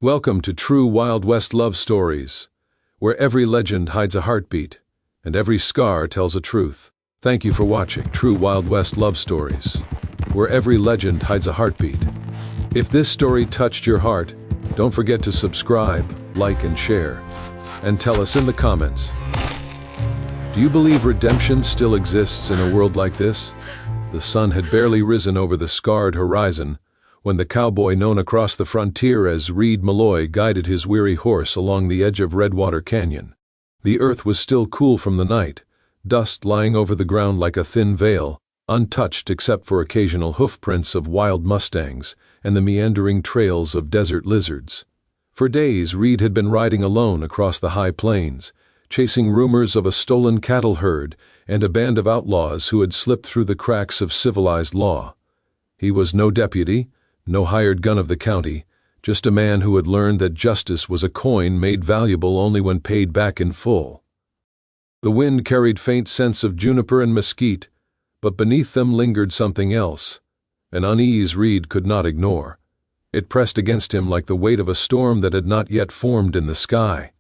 Welcome to True Wild West Love Stories, where every legend hides a heartbeat and every scar tells a truth. Thank you for watching True Wild West Love Stories, where every legend hides a heartbeat. If this story touched your heart, don't forget to subscribe, like, and share. And tell us in the comments, do you believe redemption still exists in a world like this? The sun had barely risen over the scarred horizon when the cowboy known across the frontier as Reed Malloy guided his weary horse along the edge of Redwater Canyon. The earth was still cool from the night, dust lying over the ground like a thin veil, untouched except for occasional hoofprints of wild mustangs and the meandering trails of desert lizards. For days Reed had been riding alone across the high plains, chasing rumors of a stolen cattle herd and a band of outlaws who had slipped through the cracks of civilized law. He was no deputy, no hired gun of the county, just a man who had learned that justice was a coin made valuable only when paid back in full. The wind carried faint scents of juniper and mesquite, but beneath them lingered something else, an unease Reed could not ignore. It pressed against him like the weight of a storm that had not yet formed in the sky.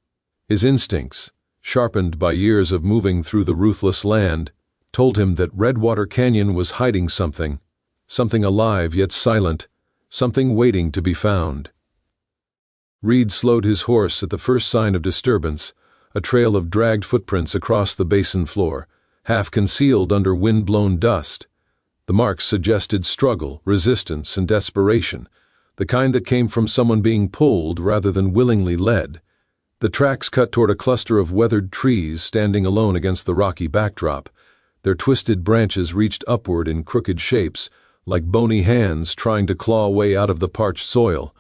His instincts, sharpened by years of moving through the ruthless land, told him that Redwater Canyon was hiding something alive yet silent, something waiting to be found. Reed slowed his horse at the first sign of disturbance, a trail of dragged footprints across the basin floor, half concealed under wind-blown dust. The marks suggested struggle, resistance, and desperation, the kind that came from someone being pulled rather than willingly led. The tracks cut toward a cluster of weathered trees standing alone against the rocky backdrop. Their twisted branches reached upward in crooked shapes, like bony hands trying to claw a way out of the parched soil.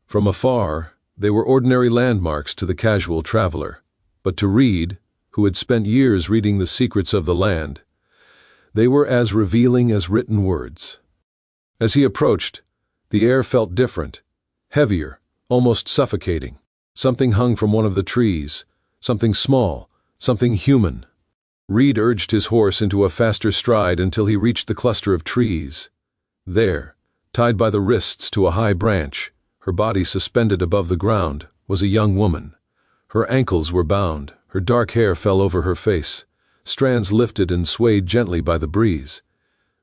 From afar, they were ordinary landmarks to the casual traveler, but to Reed, who had spent years reading the secrets of the land, they were as revealing as written words. As he approached, the air felt different, heavier, almost suffocating. Something hung from one of the trees, something small, something human. Reed urged his horse into a faster stride until he reached the cluster of trees. There, tied by the wrists to a high branch, her body suspended above the ground, was a young woman. Her ankles were bound, her dark hair fell over her face, strands lifted and swayed gently by the breeze.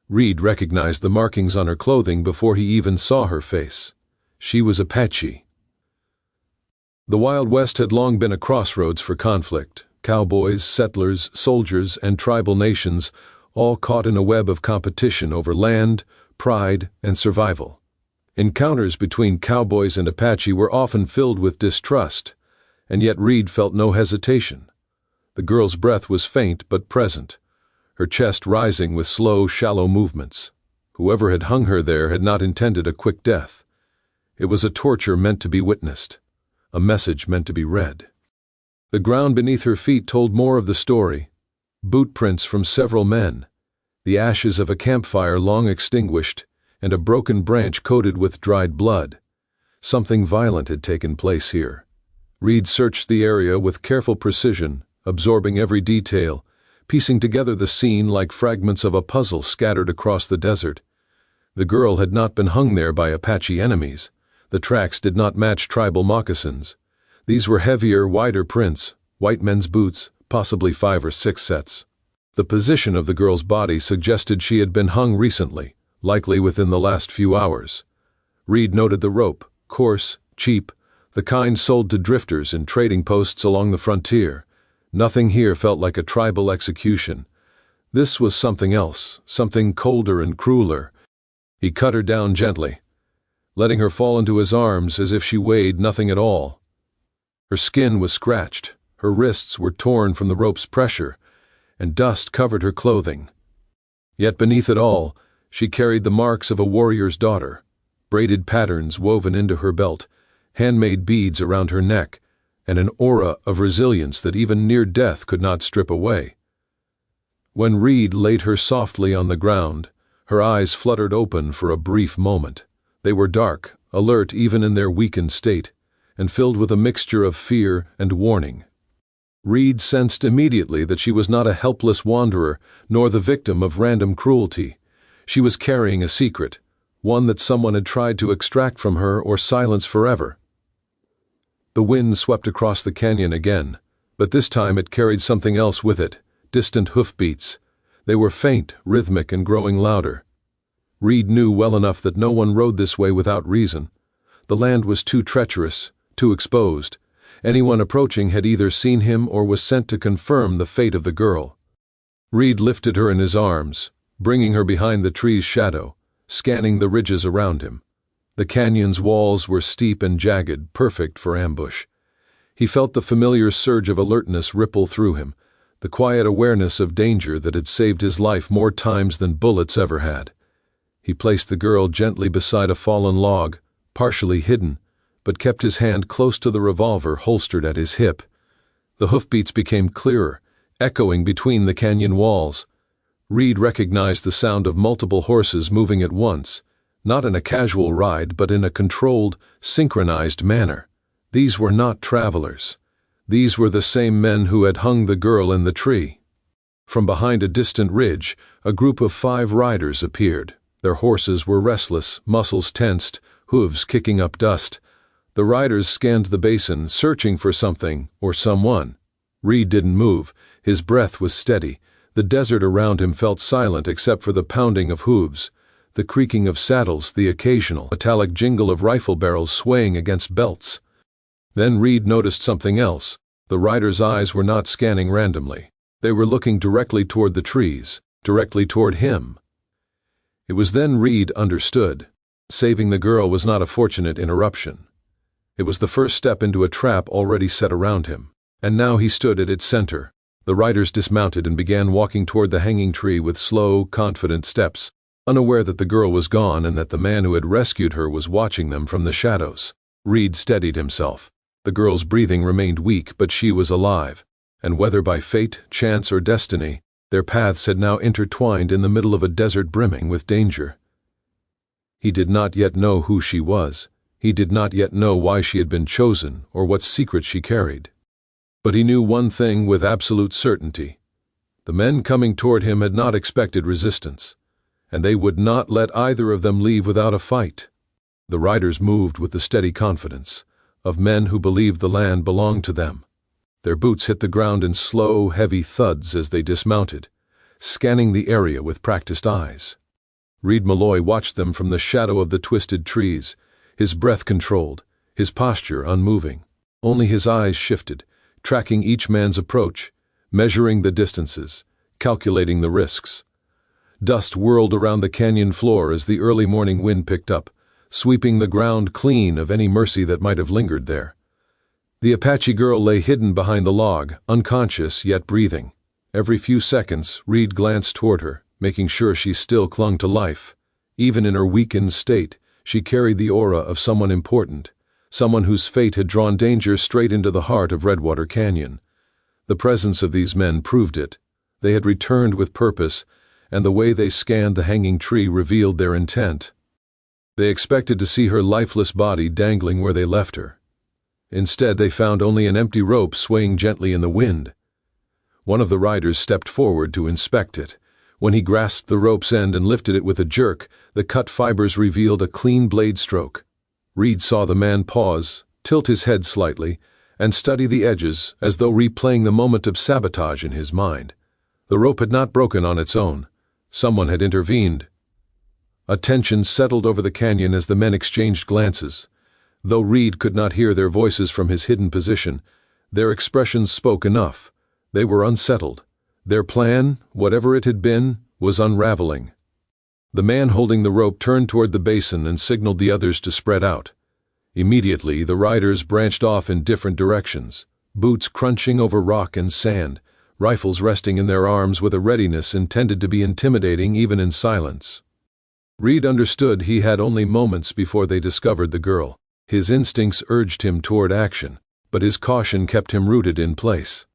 Reed recognized the markings on her clothing before he even saw her face. She was Apache. The Wild West had long been a crossroads for conflict. Cowboys, settlers, soldiers, and tribal nations, all caught in a web of competition over land, pride, and survival. Encounters between cowboys and Apache were often filled with distrust, and yet Reed felt no hesitation. The girl's breath was faint but present, her chest rising with slow, shallow movements. Whoever had hung her there had not intended a quick death. It was a torture meant to be witnessed, a message meant to be read. The ground beneath her feet told more of the story. Boot prints from several men, the ashes of a campfire long extinguished, and a broken branch coated with dried blood. Something violent had taken place here. Reed searched the area with careful precision, absorbing every detail, piecing together the scene like fragments of a puzzle scattered across the desert. The girl had not been hung there by Apache enemies. The tracks did not match tribal moccasins. These were heavier, wider prints, white men's boots, possibly 5 or 6 sets. The position of the girl's body suggested she had been hung recently, likely within the last few hours. Reed noted the rope, coarse, cheap, the kind sold to drifters in trading posts along the frontier. Nothing here felt like a tribal execution. This was something else, something colder and crueler. He cut her down gently, letting her fall into his arms as if she weighed nothing at all. Her skin was scratched, her wrists were torn from the rope's pressure, and dust covered her clothing. Yet beneath it all, she carried the marks of a warrior's daughter, braided patterns woven into her belt, handmade beads around her neck, and an aura of resilience that even near death could not strip away. When Reed laid her softly on the ground, her eyes fluttered open for a brief moment. They were dark, alert even in their weakened state, and filled with a mixture of fear and warning. Reed sensed immediately that she was not a helpless wanderer, nor the victim of random cruelty. She was carrying a secret, one that someone had tried to extract from her or silence forever. The wind swept across the canyon again, but this time it carried something else with it, distant hoofbeats. They were faint, rhythmic, and growing louder. Reed knew well enough that no one rode this way without reason. The land was too treacherous, too exposed. Anyone approaching had either seen him or was sent to confirm the fate of the girl. Reed lifted her in his arms, bringing her behind the tree's shadow, scanning the ridges around him. The canyon's walls were steep and jagged, perfect for ambush. He felt the familiar surge of alertness ripple through him, the quiet awareness of danger that had saved his life more times than bullets ever had. He placed the girl gently beside a fallen log, partially hidden, but kept his hand close to the revolver holstered at his hip. The hoofbeats became clearer, echoing between the canyon walls. Reed recognized the sound of multiple horses moving at once, not in a casual ride but in a controlled, synchronized manner. These were not travelers. These were the same men who had hung the girl in the tree. From behind a distant ridge, a group of 5 riders appeared. Their horses were restless, muscles tensed, hooves kicking up dust. The riders scanned the basin, searching for something or someone. Reed didn't move. His breath was steady. The desert around him felt silent except for the pounding of hooves, the creaking of saddles, the occasional metallic jingle of rifle barrels swaying against belts. Then Reed noticed something else. The riders' eyes were not scanning randomly. They were looking directly toward the trees, directly toward him. It was then Reed understood. Saving the girl was not a fortunate interruption. It was the first step into a trap already set around him, and now he stood at its center. The riders dismounted and began walking toward the hanging tree with slow, confident steps, unaware that the girl was gone and that the man who had rescued her was watching them from the shadows. Reed steadied himself. The girl's breathing remained weak, but she was alive, and whether by fate, chance, or destiny, their paths had now intertwined in the middle of a desert brimming with danger. He did not yet know who she was. He did not yet know why she had been chosen or what secret she carried. But he knew one thing with absolute certainty. The men coming toward him had not expected resistance, and they would not let either of them leave without a fight. The riders moved with the steady confidence of men who believed the land belonged to them. Their boots hit the ground in slow, heavy thuds as they dismounted, scanning the area with practiced eyes. Reed Malloy watched them from the shadow of the twisted trees, his breath controlled, his posture unmoving. Only his eyes shifted, tracking each man's approach, measuring the distances, calculating the risks. Dust whirled around the canyon floor as the early morning wind picked up, sweeping the ground clean of any mercy that might have lingered there. The Apache girl lay hidden behind the log, unconscious yet breathing. Every few seconds, Reed glanced toward her, making sure she still clung to life. Even in her weakened state, she carried the aura of someone important, someone whose fate had drawn danger straight into the heart of Redwater Canyon. The presence of these men proved it. They had returned with purpose, and the way they scanned the hanging tree revealed their intent. They expected to see her lifeless body dangling where they left her. Instead, they found only an empty rope swaying gently in the wind. One of the riders stepped forward to inspect it. When he grasped the rope's end and lifted it with a jerk, the cut fibers revealed a clean blade stroke. Reed saw the man pause, tilt his head slightly, and study the edges as though replaying the moment of sabotage in his mind. The rope had not broken on its own. Someone had intervened. A tension settled over the canyon as the men exchanged glances. Though Reed could not hear their voices from his hidden position, their expressions spoke enough. They were unsettled. Their plan, whatever it had been, was unraveling. The man holding the rope turned toward the basin and signaled the others to spread out. Immediately, the riders branched off in different directions, boots crunching over rock and sand, rifles resting in their arms with a readiness intended to be intimidating even in silence. Reed understood he had only moments before they discovered the girl. His instincts urged him toward action, but his caution kept him rooted in place.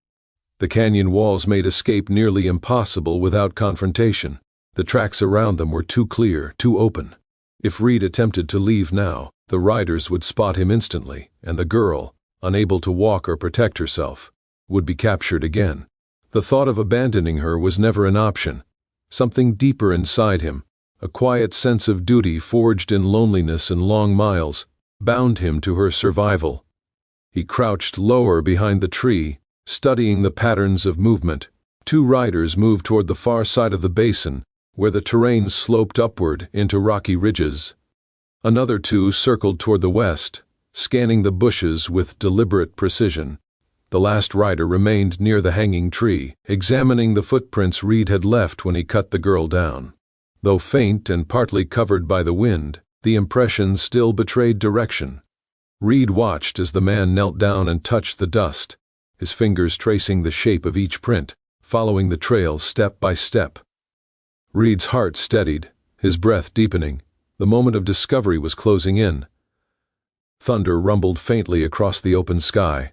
The canyon walls made escape nearly impossible without confrontation. The tracks around them were too clear, too open. If Reed attempted to leave now, the riders would spot him instantly, and the girl, unable to walk or protect herself, would be captured again. The thought of abandoning her was never an option. Something deeper inside him, a quiet sense of duty forged in loneliness and long miles, bound him to her survival. He crouched lower behind the tree, studying the patterns of movement. Two riders moved toward the far side of the basin, where the terrain sloped upward into rocky ridges. Another two circled toward the west, scanning the bushes with deliberate precision. The last rider remained near the hanging tree, examining the footprints Reed had left when he cut the girl down. Though faint and partly covered by the wind, the impressions still betrayed direction. Reed watched as the man knelt down and touched the dust, his fingers tracing the shape of each print, following the trail step by step. Reed's heart steadied, his breath deepening. The moment of discovery was closing in. Thunder rumbled faintly across the open sky,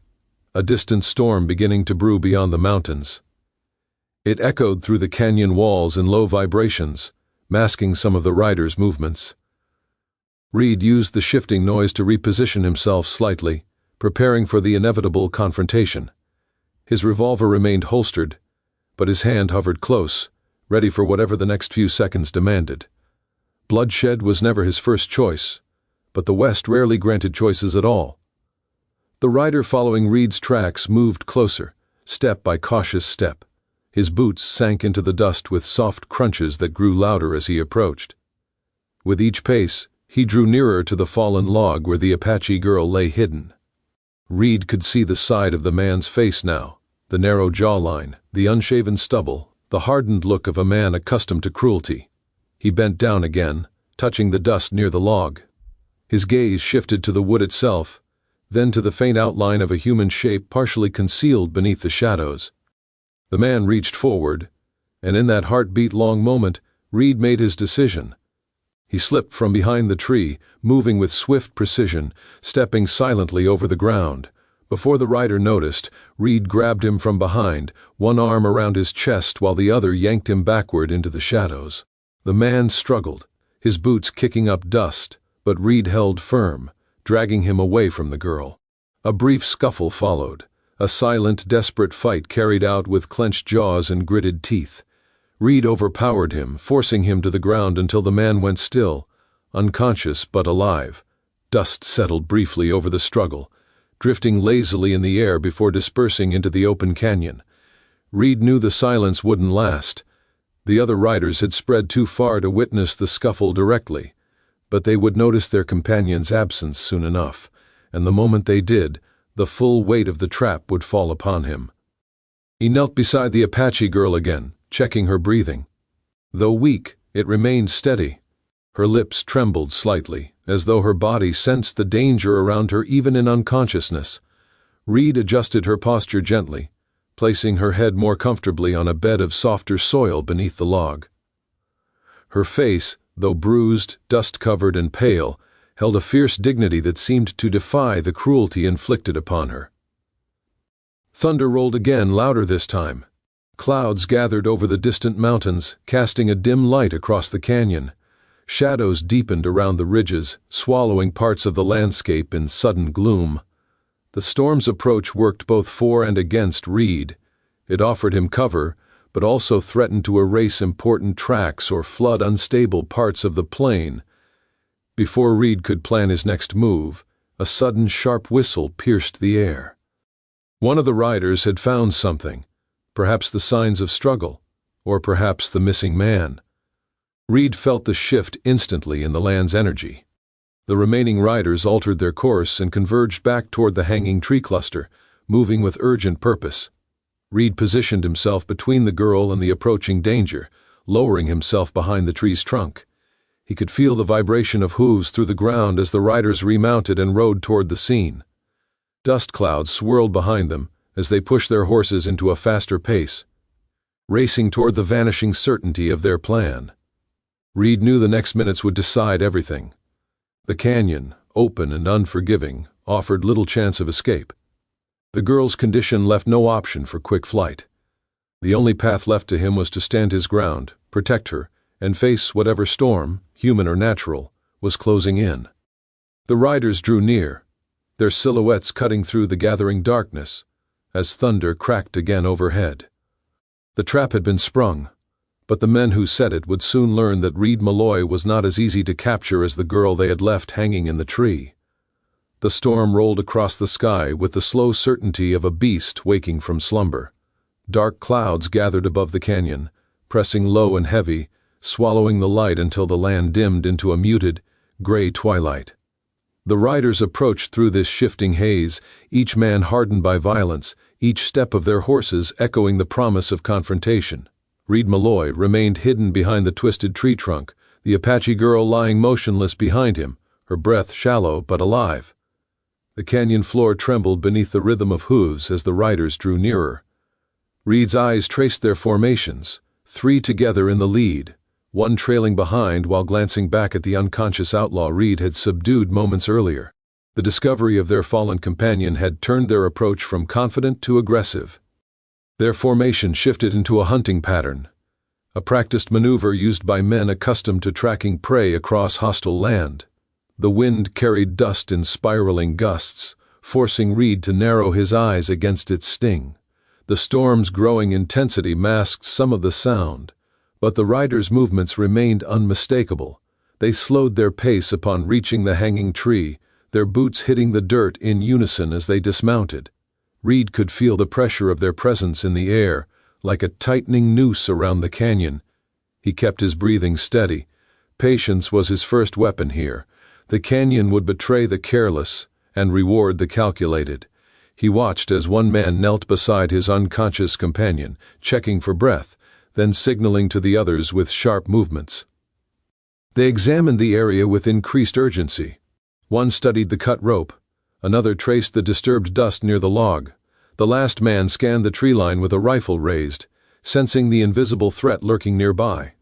a distant storm beginning to brew beyond the mountains. It echoed through the canyon walls in low vibrations, masking some of the riders' movements. Reed used the shifting noise to reposition himself slightly, preparing for the inevitable confrontation. His revolver remained holstered, but his hand hovered close, ready for whatever the next few seconds demanded. Bloodshed was never his first choice, but the West rarely granted choices at all. The rider following Reed's tracks moved closer, step by cautious step. His boots sank into the dust with soft crunches that grew louder as he approached. With each pace, he drew nearer to the fallen log where the Apache girl lay hidden. Reed could see the side of the man's face now, the narrow jawline, the unshaven stubble, the hardened look of a man accustomed to cruelty. He bent down again, touching the dust near the log. His gaze shifted to the wood itself, then to the faint outline of a human shape partially concealed beneath the shadows. The man reached forward, and in that heartbeat-long moment, Reed made his decision. He slipped from behind the tree, moving with swift precision, stepping silently over the ground. Before the rider noticed, Reed grabbed him from behind, one arm around his chest while the other yanked him backward into the shadows. The man struggled, his boots kicking up dust, but Reed held firm, dragging him away from the girl. A brief scuffle followed, a silent, desperate fight carried out with clenched jaws and gritted teeth. Reed overpowered him, forcing him to the ground until the man went still, unconscious but alive. Dust settled briefly over the struggle, drifting lazily in the air before dispersing into the open canyon. Reed knew the silence wouldn't last. The other riders had spread too far to witness the scuffle directly, but they would notice their companion's absence soon enough, and the moment they did, the full weight of the trap would fall upon him. He knelt beside the Apache girl again, checking her breathing. Though weak, it remained steady. Her lips trembled slightly, as though her body sensed the danger around her even in unconsciousness. Reed adjusted her posture gently, placing her head more comfortably on a bed of softer soil beneath the log. Her face, though bruised, dust-covered, and pale, held a fierce dignity that seemed to defy the cruelty inflicted upon her. Thunder rolled again, louder this time. Clouds gathered over the distant mountains, casting a dim light across the canyon. Shadows deepened around the ridges, swallowing parts of the landscape in sudden gloom. The storm's approach worked both for and against Reed. It offered him cover, but also threatened to erase important tracks or flood unstable parts of the plain. Before Reed could plan his next move, a sudden sharp whistle pierced the air. One of the riders had found something, perhaps the signs of struggle, or perhaps the missing man. Reed felt the shift instantly in the land's energy. The remaining riders altered their course and converged back toward the hanging tree cluster, moving with urgent purpose. Reed positioned himself between the girl and the approaching danger, lowering himself behind the tree's trunk. He could feel the vibration of hooves through the ground as the riders remounted and rode toward the scene. Dust clouds swirled behind them as they pushed their horses into a faster pace, racing toward the vanishing certainty of their plan. Reed knew the next minutes would decide everything. The canyon, open and unforgiving, offered little chance of escape. The girl's condition left no option for quick flight. The only path left to him was to stand his ground, protect her, and face whatever storm, human or natural, was closing in. The riders drew near, their silhouettes cutting through the gathering darkness, as thunder cracked again overhead. The trap had been sprung, but the men who set it would soon learn that Reed Malloy was not as easy to capture as the girl they had left hanging in the tree. The storm rolled across the sky with the slow certainty of a beast waking from slumber. Dark clouds gathered above the canyon, pressing low and heavy, swallowing the light until the land dimmed into a muted, gray twilight. The riders approached through this shifting haze, each man hardened by violence, each step of their horses echoing the promise of confrontation. Reed Malloy remained hidden behind the twisted tree trunk, the Apache girl lying motionless behind him, her breath shallow but alive. The canyon floor trembled beneath the rhythm of hooves as the riders drew nearer. Reed's eyes traced their formations, 3 together in the lead, 1 trailing behind while glancing back at the unconscious outlaw Reed had subdued moments earlier. The discovery of their fallen companion had turned their approach from confident to aggressive. Their formation shifted into a hunting pattern, a practiced maneuver used by men accustomed to tracking prey across hostile land. The wind carried dust in spiraling gusts, forcing Reed to narrow his eyes against its sting. The storm's growing intensity masked some of the sound, but the riders' movements remained unmistakable. They slowed their pace upon reaching the hanging tree, their boots hitting the dirt in unison as they dismounted. Reed could feel the pressure of their presence in the air, like a tightening noose around the canyon. He kept his breathing steady. Patience was his first weapon here. The canyon would betray the careless and reward the calculated. He watched as one man knelt beside his unconscious companion, checking for breath, then signaling to the others with sharp movements. They examined the area with increased urgency. One studied the cut rope, another traced the disturbed dust near the log. The last man scanned the tree line with a rifle raised, sensing the invisible threat lurking nearby.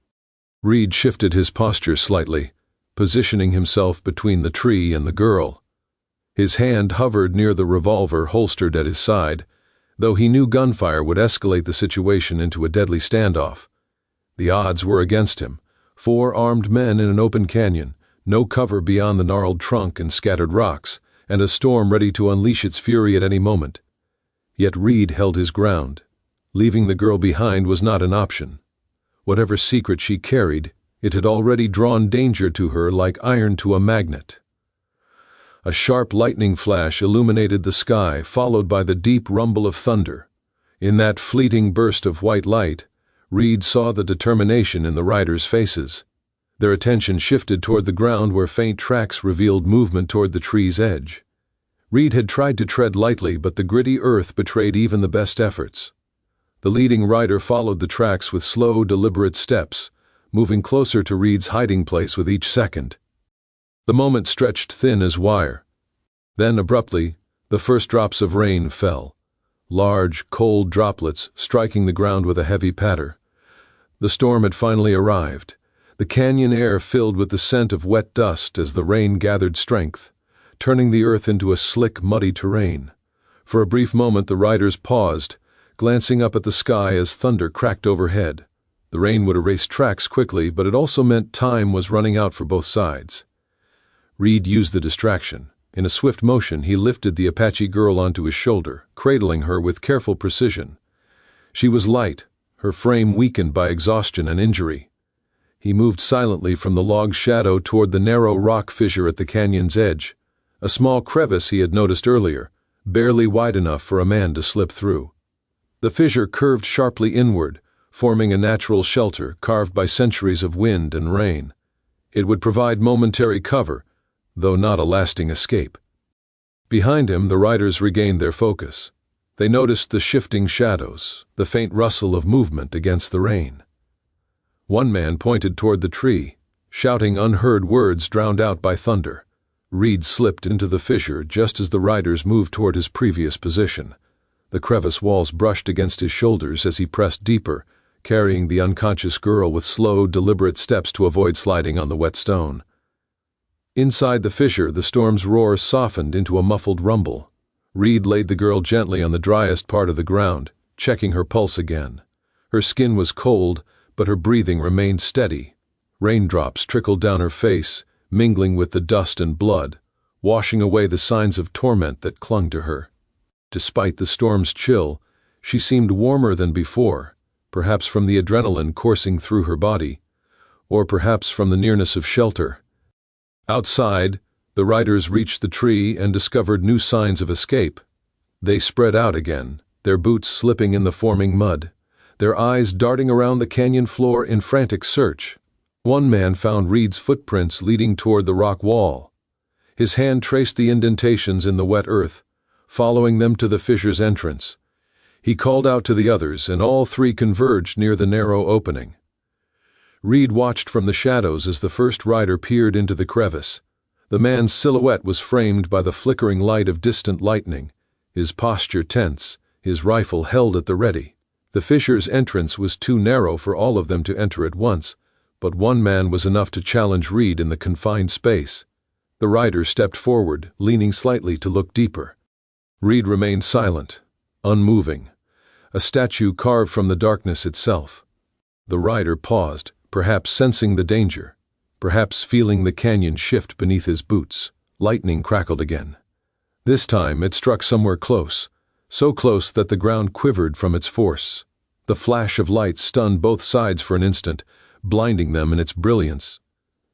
Reed shifted his posture slightly, positioning himself between the tree and the girl. His hand hovered near the revolver holstered at his side, though he knew gunfire would escalate the situation into a deadly standoff. The odds were against him. 4 armed men in an open canyon, no cover beyond the gnarled trunk and scattered rocks, and a storm ready to unleash its fury at any moment. Yet Reed held his ground. Leaving the girl behind was not an option. Whatever secret she carried, it had already drawn danger to her like iron to a magnet. A sharp lightning flash illuminated the sky, followed by the deep rumble of thunder. In that fleeting burst of white light, Reed saw the determination in the riders' faces. Their attention shifted toward the ground where faint tracks revealed movement toward the tree's edge. Reed had tried to tread lightly, but the gritty earth betrayed even the best efforts. The leading rider followed the tracks with slow, deliberate steps, moving closer to Reed's hiding place with each second. The moment stretched thin as wire. Then, abruptly, the first drops of rain fell, large, cold droplets striking the ground with a heavy patter. The storm had finally arrived, the canyon air filled with the scent of wet dust as the rain gathered strength, turning the earth into a slick, muddy terrain. For a brief moment the riders paused, glancing up at the sky as thunder cracked overhead. The rain would erase tracks quickly, but it also meant time was running out for both sides. Reed used the distraction. In a swift motion, he lifted the Apache girl onto his shoulder, cradling her with careful precision. She was light, her frame weakened by exhaustion and injury. He moved silently from the log's shadow toward the narrow rock fissure at the canyon's edge, a small crevice he had noticed earlier, barely wide enough for a man to slip through. The fissure curved sharply inward, forming a natural shelter carved by centuries of wind and rain. It would provide momentary cover, though not a lasting escape. Behind him, the riders regained their focus. They noticed the shifting shadows, the faint rustle of movement against the rain. One man pointed toward the tree, shouting unheard words drowned out by thunder. Reed slipped into the fissure just as the riders moved toward his previous position. The crevice walls brushed against his shoulders as he pressed deeper, carrying the unconscious girl with slow, deliberate steps to avoid sliding on the wet stone. Inside the fissure, the storm's roar softened into a muffled rumble. Reed laid the girl gently on the driest part of the ground, checking her pulse again. Her skin was cold, but her breathing remained steady. Raindrops trickled down her face, mingling with the dust and blood, washing away the signs of torment that clung to her. Despite the storm's chill, she seemed warmer than before, perhaps from the adrenaline coursing through her body, or perhaps from the nearness of shelter. Outside, The riders reached the tree and discovered new signs of escape. They spread out again, their boots slipping in the forming mud, their eyes darting around the canyon floor in frantic search. One man found Reed's footprints leading toward the rock wall. His hand traced the indentations in the wet earth, following them to the fissure's entrance. He called out to the others, and all three converged near the narrow opening. Reed watched from the shadows as the first rider peered into the crevice. The man's silhouette was framed by the flickering light of distant lightning, his posture tense, his rifle held at the ready. The fissure's entrance was too narrow for all of them to enter at once, but one man was enough to challenge Reed in the confined space. The rider stepped forward, leaning slightly to look deeper. Reed remained silent, unmoving, a statue carved from the darkness itself. The rider paused, perhaps sensing the danger, perhaps feeling the canyon shift beneath his boots. Lightning crackled again. This time it struck somewhere close, so close that the ground quivered from its force. The flash of light stunned both sides for an instant, blinding them in its brilliance.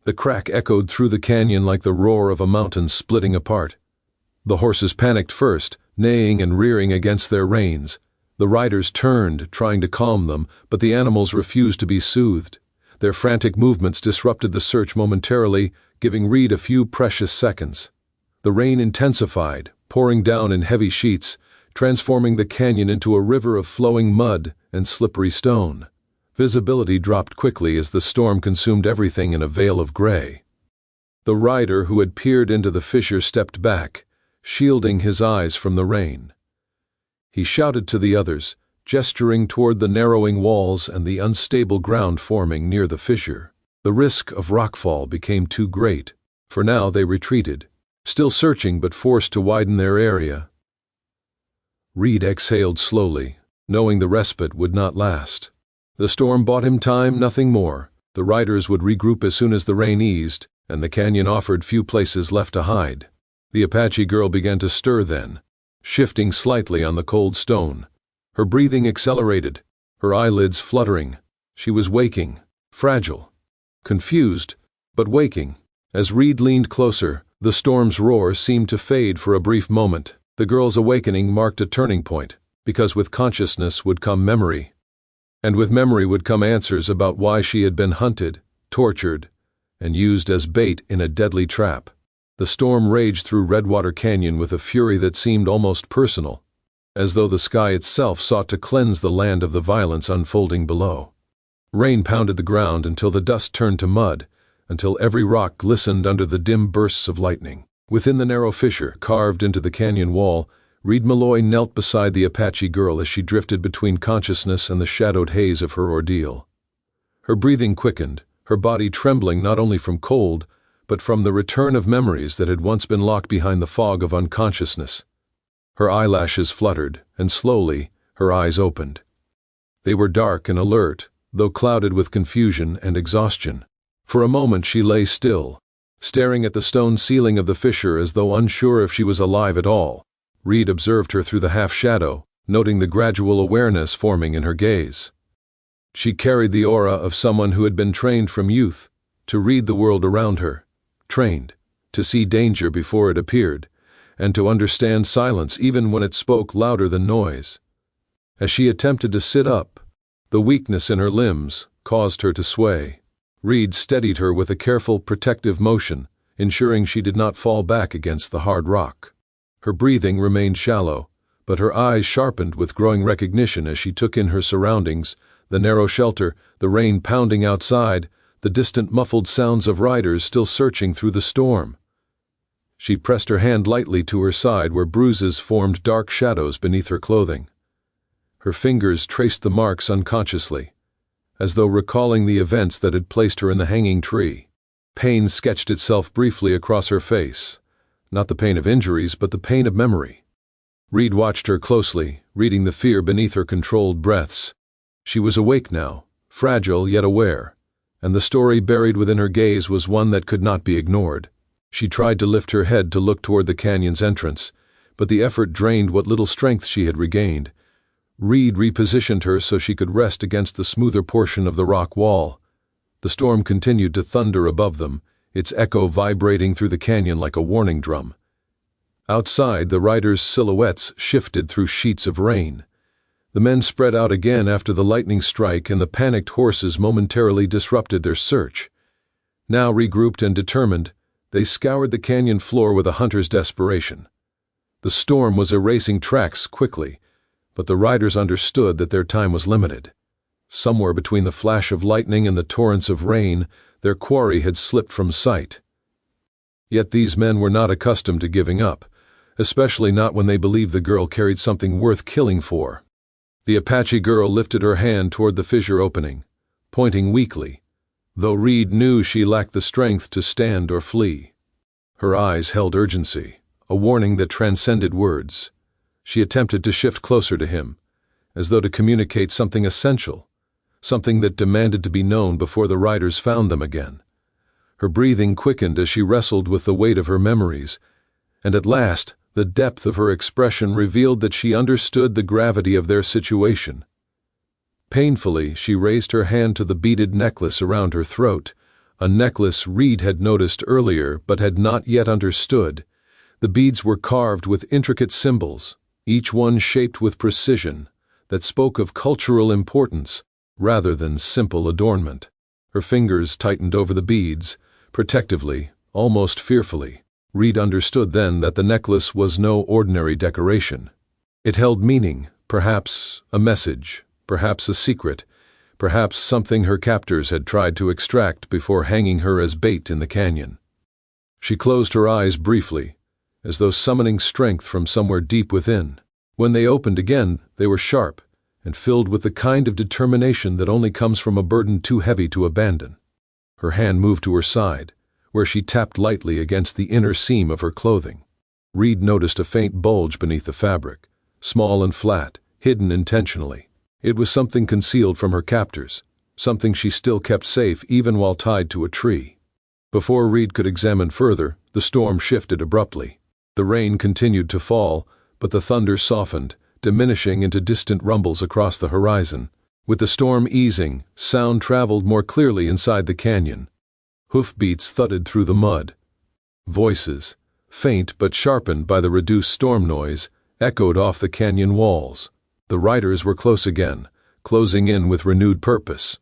The crack echoed through the canyon like the roar of a mountain splitting apart. The horses panicked first, neighing and rearing against their reins. The riders turned, trying to calm them, but the animals refused to be soothed. Their frantic movements disrupted the search momentarily, giving Reed a few precious seconds. The rain intensified, pouring down in heavy sheets, transforming the canyon into a river of flowing mud and slippery stone. Visibility dropped quickly as the storm consumed everything in a veil of gray. The rider who had peered into the fissure stepped back, shielding his eyes from the rain. He shouted to the others, gesturing toward the narrowing walls and the unstable ground forming near the fissure. The risk of rockfall became too great. For now they retreated, still searching but forced to widen their area. Reed exhaled slowly, knowing the respite would not last. The storm bought him time, nothing more. The riders would regroup as soon as the rain eased, and the canyon offered few places left to hide. The Apache girl began to stir then, shifting slightly on the cold stone. Her breathing accelerated, her eyelids fluttering. She was waking, fragile, confused, but waking. As Reed leaned closer, the storm's roar seemed to fade for a brief moment. The girl's awakening marked a turning point, because with consciousness would come memory. And with memory would come answers about why she had been hunted, tortured, and used as bait in a deadly trap. The storm raged through Redwater Canyon with a fury that seemed almost personal, as though the sky itself sought to cleanse the land of the violence unfolding below. Rain pounded the ground until the dust turned to mud, until every rock glistened under the dim bursts of lightning. Within the narrow fissure carved into the canyon wall, Reed Malloy knelt beside the Apache girl as she drifted between consciousness and the shadowed haze of her ordeal. Her breathing quickened, her body trembling not only from cold, but from the return of memories that had once been locked behind the fog of unconsciousness. Her eyelashes fluttered, and slowly her eyes opened. They were dark and alert, though clouded with confusion and exhaustion. For a moment she lay still, staring at the stone ceiling of the fissure as though unsure if she was alive at all. Reed observed her through the half-shadow, noting the gradual awareness forming in her gaze. She carried the aura of someone who had been trained from youth to read the world around her, trained to see danger before it appeared, and to understand silence even when it spoke louder than noise. As she attempted to sit up, the weakness in her limbs caused her to sway. Reed steadied her with a careful, protective motion, ensuring she did not fall back against the hard rock. Her breathing remained shallow, but her eyes sharpened with growing recognition as she took in her surroundings, the narrow shelter, the rain pounding outside, the distant muffled sounds of riders still searching through the storm. She pressed her hand lightly to her side where bruises formed dark shadows beneath her clothing. Her fingers traced the marks unconsciously, as though recalling the events that had placed her in the hanging tree. Pain sketched itself briefly across her face. Not the pain of injuries, but the pain of memory. Reed watched her closely, reading the fear beneath her controlled breaths. She was awake now, fragile yet aware, and the story buried within her gaze was one that could not be ignored. She tried to lift her head to look toward the canyon's entrance, but the effort drained what little strength she had regained. Reed repositioned her so she could rest against the smoother portion of the rock wall. The storm continued to thunder above them, its echo vibrating through the canyon like a warning drum. Outside, the riders' silhouettes shifted through sheets of rain. The men spread out again after the lightning strike, and the panicked horses momentarily disrupted their search. Now regrouped and determined, they scoured the canyon floor with a hunter's desperation. The storm was erasing tracks quickly, but the riders understood that their time was limited. Somewhere between the flash of lightning and the torrents of rain, their quarry had slipped from sight. Yet these men were not accustomed to giving up, especially not when they believed the girl carried something worth killing for. The Apache girl lifted her hand toward the fissure opening, pointing weakly, though Reed knew she lacked the strength to stand or flee. Her eyes held urgency, a warning that transcended words. She attempted to shift closer to him, as though to communicate something essential, something that demanded to be known before the riders found them again. Her breathing quickened as she wrestled with the weight of her memories, and at last, the depth of her expression revealed that she understood the gravity of their situation. Painfully, she raised her hand to the beaded necklace around her throat, a necklace Reed had noticed earlier but had not yet understood. The beads were carved with intricate symbols, each one shaped with precision, that spoke of cultural importance rather than simple adornment. Her fingers tightened over the beads, protectively, almost fearfully. Reed understood then that the necklace was no ordinary decoration. It held meaning, perhaps a message, perhaps a secret, perhaps something her captors had tried to extract before hanging her as bait in the canyon. She closed her eyes briefly, as though summoning strength from somewhere deep within. When they opened again, they were sharp and filled with the kind of determination that only comes from a burden too heavy to abandon. Her hand moved to her side, where she tapped lightly against the inner seam of her clothing. Reed noticed a faint bulge beneath the fabric, small and flat, hidden intentionally. It was something concealed from her captors, something she still kept safe even while tied to a tree. Before Reed could examine further, the storm shifted abruptly. The rain continued to fall, but the thunder softened, diminishing into distant rumbles across the horizon. With the storm easing, sound traveled more clearly inside the canyon. Hoofbeats thudded through the mud. Voices, faint but sharpened by the reduced storm noise, echoed off the canyon walls. The riders were close again, closing in with renewed purpose.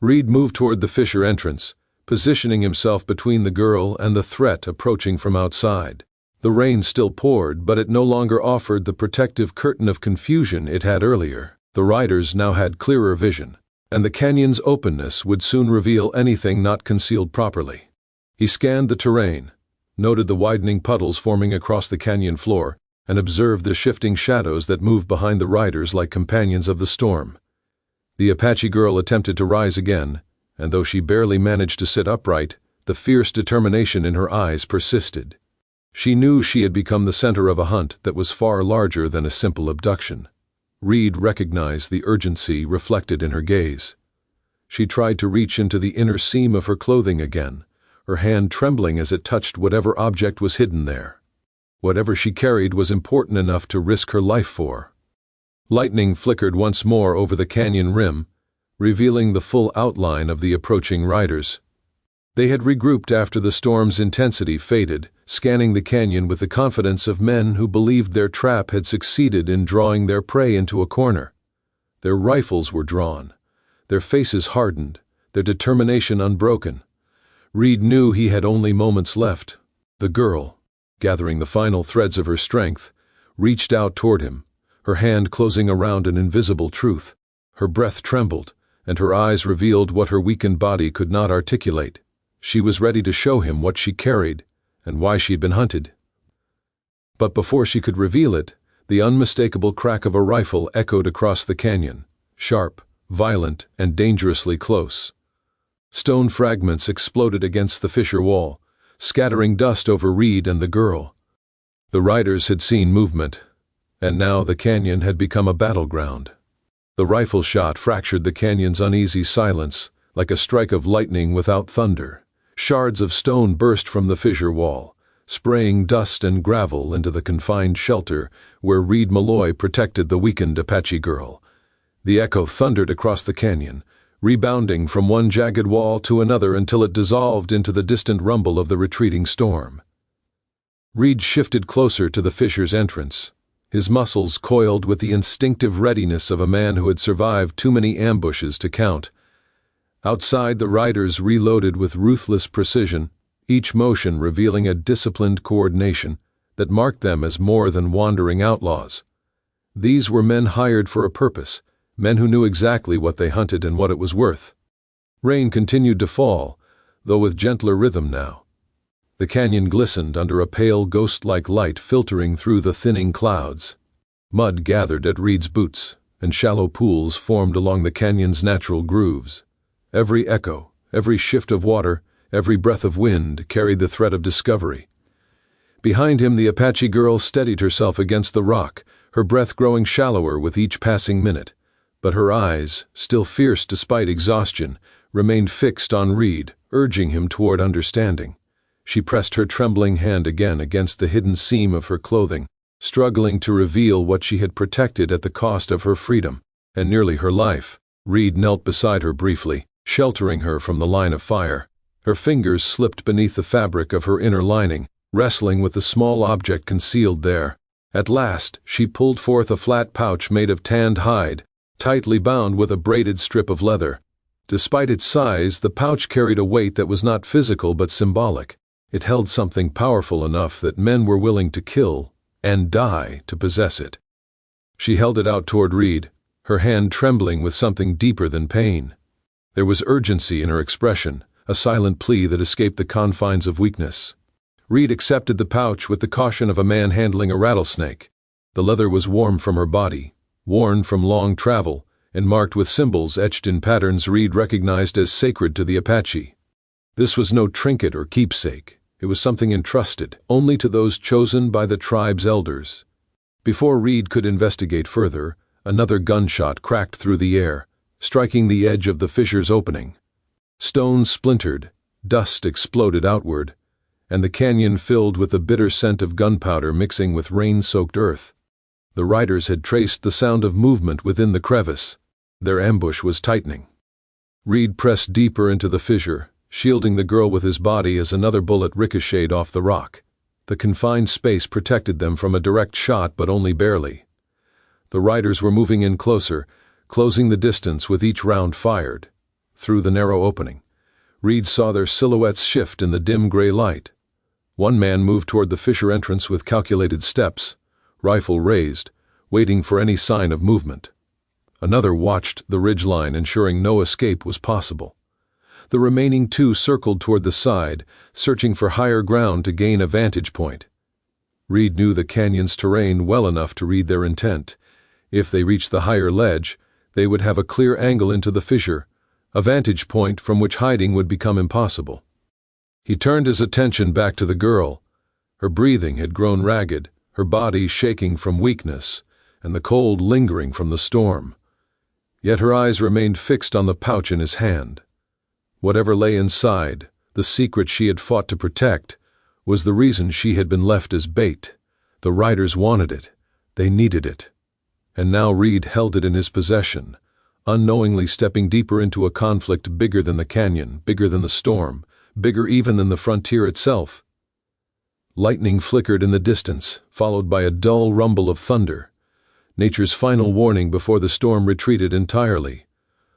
Reed moved toward the fissure entrance, positioning himself between the girl and the threat approaching from outside. The rain still poured, but it no longer offered the protective curtain of confusion it had earlier. The riders now had clearer vision, and the canyon's openness would soon reveal anything not concealed properly. He scanned the terrain, noted the widening puddles forming across the canyon floor, and observed the shifting shadows that moved behind the riders like companions of the storm. The Apache girl attempted to rise again, and though she barely managed to sit upright, the fierce determination in her eyes persisted. She knew she had become the center of a hunt that was far larger than a simple abduction. Reed recognized the urgency reflected in her gaze. She tried to reach into the inner seam of her clothing again, her hand trembling as it touched whatever object was hidden there. Whatever she carried was important enough to risk her life for. Lightning flickered once more over the canyon rim, revealing the full outline of the approaching riders. They had regrouped after the storm's intensity faded, scanning the canyon with the confidence of men who believed their trap had succeeded in drawing their prey into a corner. Their rifles were drawn, their faces hardened, their determination unbroken. Reed knew he had only moments left. The girl, gathering the final threads of her strength, reached out toward him, her hand closing around an invisible truth. Her breath trembled, and her eyes revealed what her weakened body could not articulate. She was ready to show him what she carried and why she had been hunted. But before she could reveal it, the unmistakable crack of a rifle echoed across the canyon, sharp, violent, and dangerously close. Stone fragments exploded against the fissure wall, scattering dust over Reed and the girl. The riders had seen movement, and now the canyon had become a battleground. The rifle shot fractured the canyon's uneasy silence like a strike of lightning without thunder. Shards of stone burst from the fissure wall, spraying dust and gravel into the confined shelter where Reed Malloy protected the weakened Apache girl. The echo thundered across the canyon, rebounding from one jagged wall to another until it dissolved into the distant rumble of the retreating storm. Reed shifted closer to the fissure's entrance, his muscles coiled with the instinctive readiness of a man who had survived too many ambushes to count. Outside, the riders reloaded with ruthless precision, each motion revealing a disciplined coordination that marked them as more than wandering outlaws. These were men hired for a purpose, men who knew exactly what they hunted and what it was worth. Rain continued to fall, though with gentler rhythm now. The canyon glistened under a pale ghost-like light filtering through the thinning clouds. Mud gathered at Reed's boots, and shallow pools formed along the canyon's natural grooves. Every echo, every shift of water, every breath of wind carried the threat of discovery. Behind him, the Apache girl steadied herself against the rock, her breath growing shallower with each passing minute. But her eyes, still fierce despite exhaustion, remained fixed on Reed, urging him toward understanding. She pressed her trembling hand again against the hidden seam of her clothing, struggling to reveal what she had protected at the cost of her freedom, and nearly her life. Reed knelt beside her briefly, sheltering her from the line of fire. Her fingers slipped beneath the fabric of her inner lining, wrestling with the small object concealed there. At last, she pulled forth a flat pouch made of tanned hide, tightly bound with a braided strip of leather. Despite its size, the pouch carried a weight that was not physical but symbolic. It held something powerful enough that men were willing to kill and die to possess it. She held it out toward Reed, her hand trembling with something deeper than pain. There was urgency in her expression, a silent plea that escaped the confines of weakness. Reed accepted the pouch with the caution of a man handling a rattlesnake. The leather was warm from her body, worn from long travel, and marked with symbols etched in patterns Reed recognized as sacred to the Apache. This was no trinket or keepsake. It was something entrusted only to those chosen by the tribe's elders. Before Reed could investigate further, another gunshot cracked through the air, striking the edge of the fissure's opening. Stones splintered, dust exploded outward, and the canyon filled with the bitter scent of gunpowder mixing with rain-soaked earth. The riders had traced the sound of movement within the crevice. Their ambush was tightening. Reed pressed deeper into the fissure, shielding the girl with his body as another bullet ricocheted off the rock. The confined space protected them from a direct shot, but only barely. The riders were moving in closer, closing the distance with each round fired. Through the narrow opening, Reed saw their silhouettes shift in the dim gray light. One man moved toward the fissure entrance with calculated steps, rifle raised, waiting for any sign of movement. Another watched the ridgeline, ensuring no escape was possible. The remaining two circled toward the side, searching for higher ground to gain a vantage point. Reed knew the canyon's terrain well enough to read their intent. If they reached the higher ledge, they would have a clear angle into the fissure, a vantage point from which hiding would become impossible. He turned his attention back to the girl. Her breathing had grown ragged, her body shaking from weakness, and the cold lingering from the storm. Yet her eyes remained fixed on the pouch in his hand. Whatever lay inside, the secret she had fought to protect, was the reason she had been left as bait. The riders wanted it. They needed it. And now Reed held it in his possession, unknowingly stepping deeper into a conflict bigger than the canyon, bigger than the storm, bigger even than the frontier itself. Lightning flickered in the distance, followed by a dull rumble of thunder, nature's final warning before the storm retreated entirely.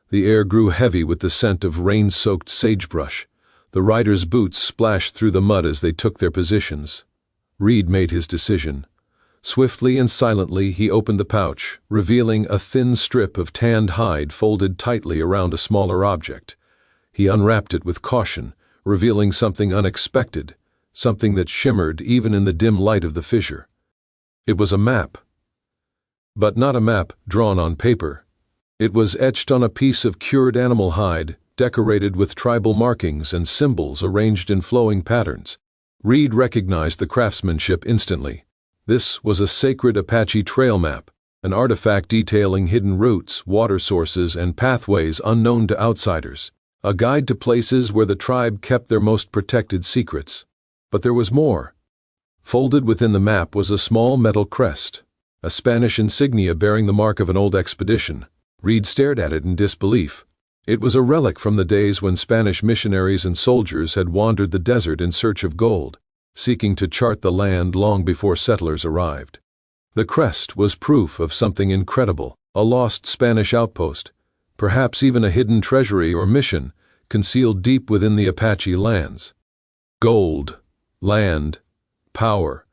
The air grew heavy with the scent of rain-soaked sagebrush. The riders' boots splashed through the mud as they took their positions. Reed made his decision. Swiftly and silently he opened the pouch, revealing a thin strip of tanned hide folded tightly around a smaller object. He unwrapped it with caution, revealing something unexpected, something that shimmered even in the dim light of the fissure. It was a map. But not a map drawn on paper. It was etched on a piece of cured animal hide, decorated with tribal markings and symbols arranged in flowing patterns. Reed recognized the craftsmanship instantly. This was a sacred Apache trail map, an artifact detailing hidden routes, water sources, and pathways unknown to outsiders, a guide to places where the tribe kept their most protected secrets. But there was more. Folded within the map was a small metal crest, a Spanish insignia bearing the mark of an old expedition. Reed stared at it in disbelief. It was a relic from the days when Spanish missionaries and soldiers had wandered the desert in search of gold, seeking to chart the land long before settlers arrived. The crest was proof of something incredible, a lost Spanish outpost, perhaps even a hidden treasury or mission concealed deep within the Apache lands. Gold, land, power.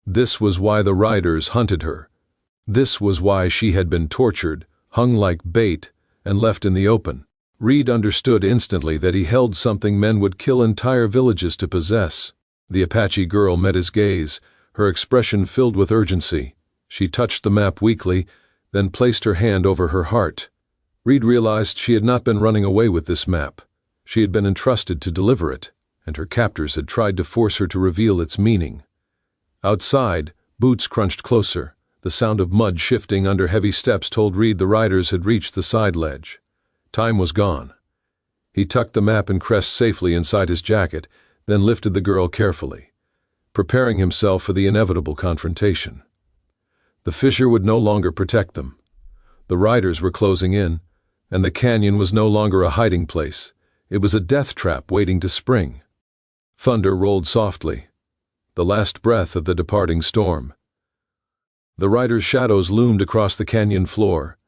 This was why the riders hunted her. This was why she had been tortured, hung like bait, and left in the open. Reed understood instantly that he held something men would kill entire villages to possess. The Apache girl met his gaze, her expression filled with urgency. She touched the map weakly, then placed her hand over her heart. Reed realized she had not been running away with this map. She had been entrusted to deliver it, and her captors had tried to force her to reveal its meaning. Outside, boots crunched closer. The sound of mud shifting under heavy steps told Reed the riders had reached the side ledge. Time was gone. He tucked the map and crest safely inside his jacket, then lifted the girl carefully, preparing himself for the inevitable confrontation. The fissure would no longer protect them. The riders were closing in, and the canyon was no longer a hiding place. It was a death trap waiting to spring. Thunder rolled softly, the last breath of the departing storm. The riders' shadows loomed across the canyon floor,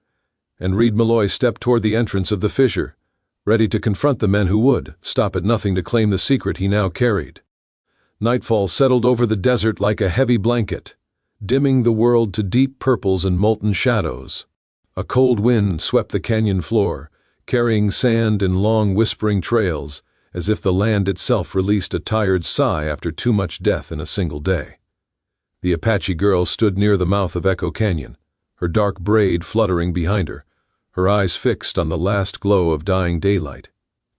and Reed Malloy stepped toward the entrance of the fissure, ready to confront the men who would stop at nothing to claim the secret he now carried. Nightfall settled over the desert like a heavy blanket, dimming the world to deep purples and molten shadows. A cold wind swept the canyon floor, carrying sand in long whispering trails, as if the land itself released a tired sigh after too much death in a single day. The Apache girl stood near the mouth of Echo Canyon, her dark braid fluttering behind her, her eyes fixed on the last glow of dying daylight.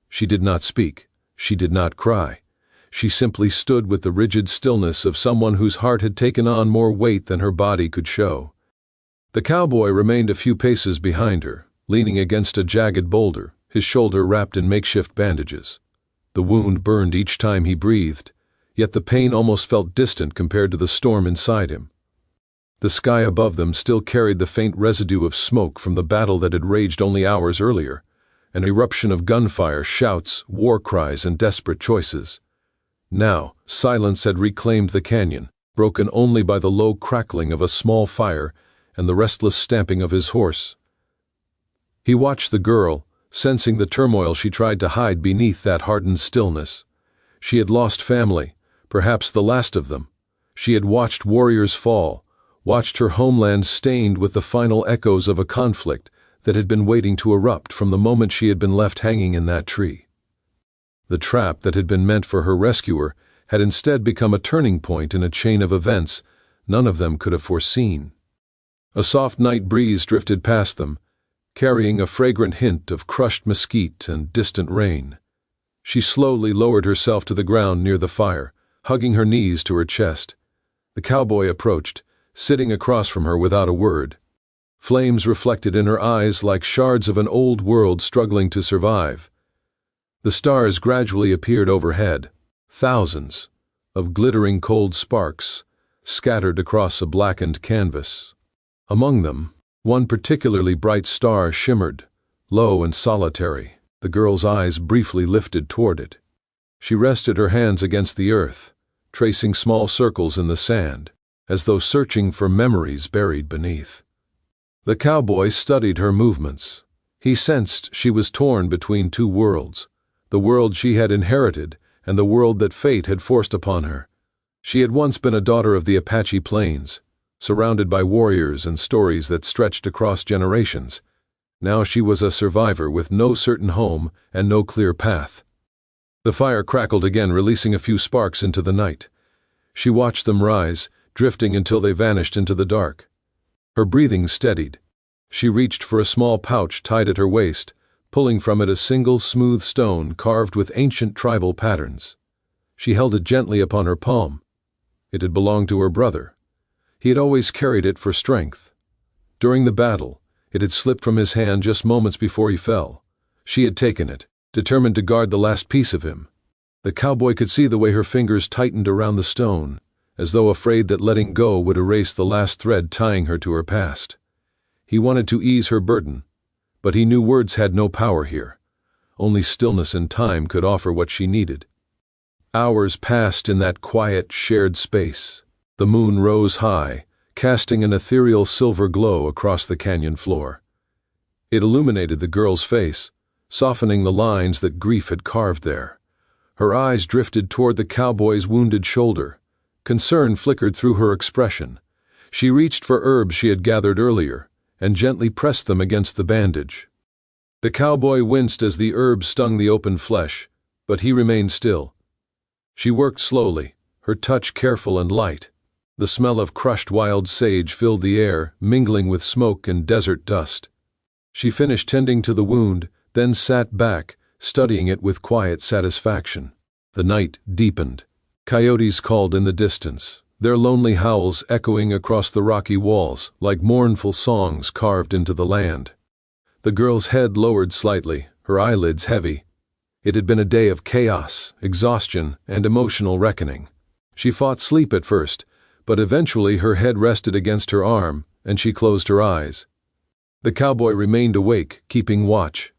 She did not speak. She did not cry. She simply stood with the rigid stillness of someone whose heart had taken on more weight than her body could show. The cowboy remained a few paces behind her, leaning against a jagged boulder, his shoulder wrapped in makeshift bandages. The wound burned each time he breathed, yet the pain almost felt distant compared to the storm inside him. The sky above them still carried the faint residue of smoke from the battle that had raged only hours earlier, an eruption of gunfire, shouts, war cries, and desperate choices. Now, silence had reclaimed the canyon, broken only by the low crackling of a small fire and the restless stamping of his horse. He watched the girl, sensing the turmoil she tried to hide beneath that hardened stillness. She had lost family, perhaps the last of them. She had watched warriors fall, watched her homeland stained with the final echoes of a conflict that had been waiting to erupt from the moment she had been left hanging in that tree. The trap that had been meant for her rescuer had instead become a turning point in a chain of events none of them could have foreseen. A soft night breeze drifted past them, carrying a fragrant hint of crushed mesquite and distant rain. She slowly lowered herself to the ground near the fire, hugging her knees to her chest. The cowboy approached, sitting across from her without a word. Flames reflected in her eyes like shards of an old world struggling to survive. The stars gradually appeared overhead, thousands of glittering cold sparks scattered across a blackened canvas. Among them, one particularly bright star shimmered, low and solitary. The girl's eyes briefly lifted toward it. She rested her hands against the earth, tracing small circles in the sand, as though searching for memories buried beneath. The cowboy studied her movements. He sensed she was torn between two worlds, the world she had inherited and the world that fate had forced upon her. She had once been a daughter of the Apache plains, surrounded by warriors and stories that stretched across generations. Now she was a survivor with no certain home and no clear path. The fire crackled again, releasing a few sparks into the night. She watched them rise, drifting until they vanished into the dark. Her breathing steadied. She reached for a small pouch tied at her waist, pulling from it a single smooth stone carved with ancient tribal patterns. She held it gently upon her palm. It had belonged to her brother. He had always carried it for strength. During the battle, it had slipped from his hand just moments before he fell. She had taken it, determined to guard the last piece of him. The cowboy could see the way her fingers tightened around the stone, as though afraid that letting go would erase the last thread tying her to her past. He wanted to ease her burden, but he knew words had no power here. only stillness and time could offer what she needed. Hours passed in that quiet, shared space. The moon rose high, casting an ethereal silver glow across the canyon floor. It illuminated the girl's face, softening the lines that grief had carved there. Her eyes drifted toward the cowboy's wounded shoulder. Concern flickered through her expression. She reached for herbs she had gathered earlier and gently pressed them against the bandage. The cowboy winced as the herbs stung the open flesh, but he remained still. She worked slowly, her touch careful and light. The smell of crushed wild sage filled the air, mingling with smoke and desert dust. She finished tending to the wound, then sat back, studying it with quiet satisfaction. The night deepened. Coyotes called in the distance, their lonely howls echoing across the rocky walls like mournful songs carved into the land. The girl's head lowered slightly, her eyelids heavy. It had been a day of chaos, exhaustion, and emotional reckoning. She fought sleep at first, but eventually her head rested against her arm, and she closed her eyes. The cowboy remained awake, keeping watch.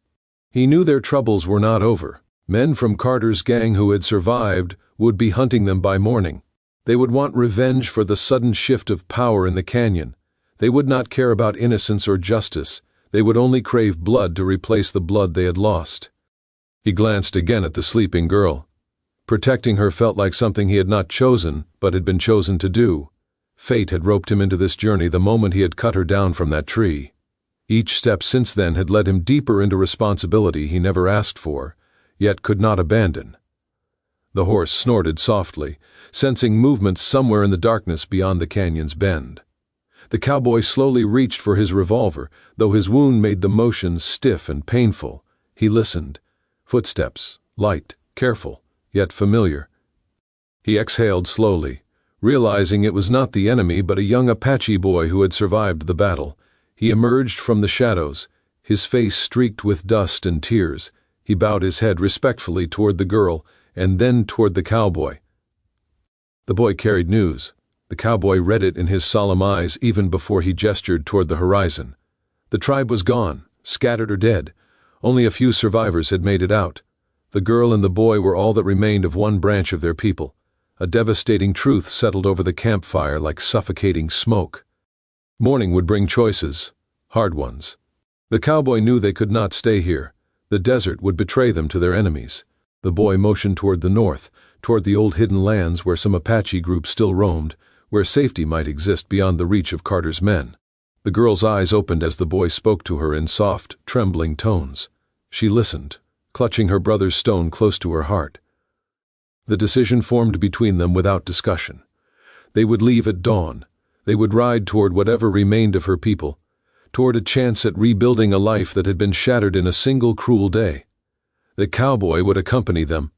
He knew their troubles were not over. Men from Carter's gang who had survived would be hunting them by morning. They would want revenge for the sudden shift of power in the canyon. They would not care about innocence or justice. They would only crave blood to replace the blood they had lost. He glanced again at the sleeping girl. Protecting her felt like something he had not chosen, but had been chosen to do. Fate had roped him into this journey the moment he had cut her down from that tree. Each step since then had led him deeper into responsibility he never asked for, yet could not abandon. The horse snorted softly, sensing movement somewhere in the darkness beyond the canyon's bend. The cowboy slowly reached for his revolver, though his wound made the motion stiff and painful. He listened. Footsteps, light, careful, yet familiar. He exhaled slowly, realizing it was not the enemy but a young Apache boy who had survived the battle. He emerged from the shadows, his face streaked with dust and tears. He bowed his head respectfully toward the girl, and then toward the cowboy. The boy carried news. The cowboy read it in his solemn eyes even before he gestured toward the horizon. The tribe was gone, scattered or dead. Only a few survivors had made it out. The girl and the boy were all that remained of one branch of their people. A devastating truth settled over the campfire like suffocating smoke. Morning would bring choices, hard ones. The cowboy knew they could not stay here. The desert would betray them to their enemies. The boy motioned toward the north, toward the old hidden lands where some Apache groups still roamed, where safety might exist beyond the reach of Carter's men. The girl's eyes opened as the boy spoke to her in soft, trembling tones. She listened, clutching her brother's stone close to her heart. The decision formed between them without discussion. They would leave at dawn. They would ride toward whatever remained of her people, toward a chance at rebuilding a life that had been shattered in a single cruel day. The cowboy would accompany them,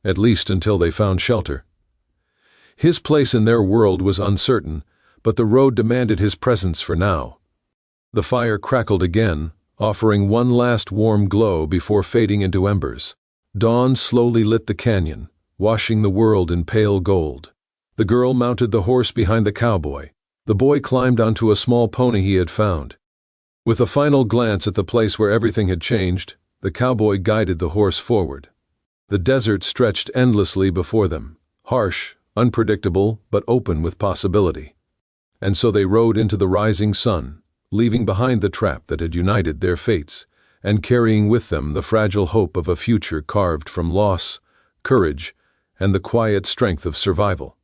at least until they found shelter. His place in their world was uncertain, but the road demanded his presence for now. The fire crackled again, offering one last warm glow before fading into embers. Dawn slowly lit the canyon, washing the world in pale gold. The girl mounted the horse behind the cowboy. The boy climbed onto a small pony he had found. With a final glance at the place where everything had changed, the cowboy guided the horse forward. The desert stretched endlessly before them, harsh, unpredictable, but open with possibility. And so they rode into the rising sun, leaving behind the trap that had united their fates, and carrying with them the fragile hope of a future carved from loss, courage, and the quiet strength of survival.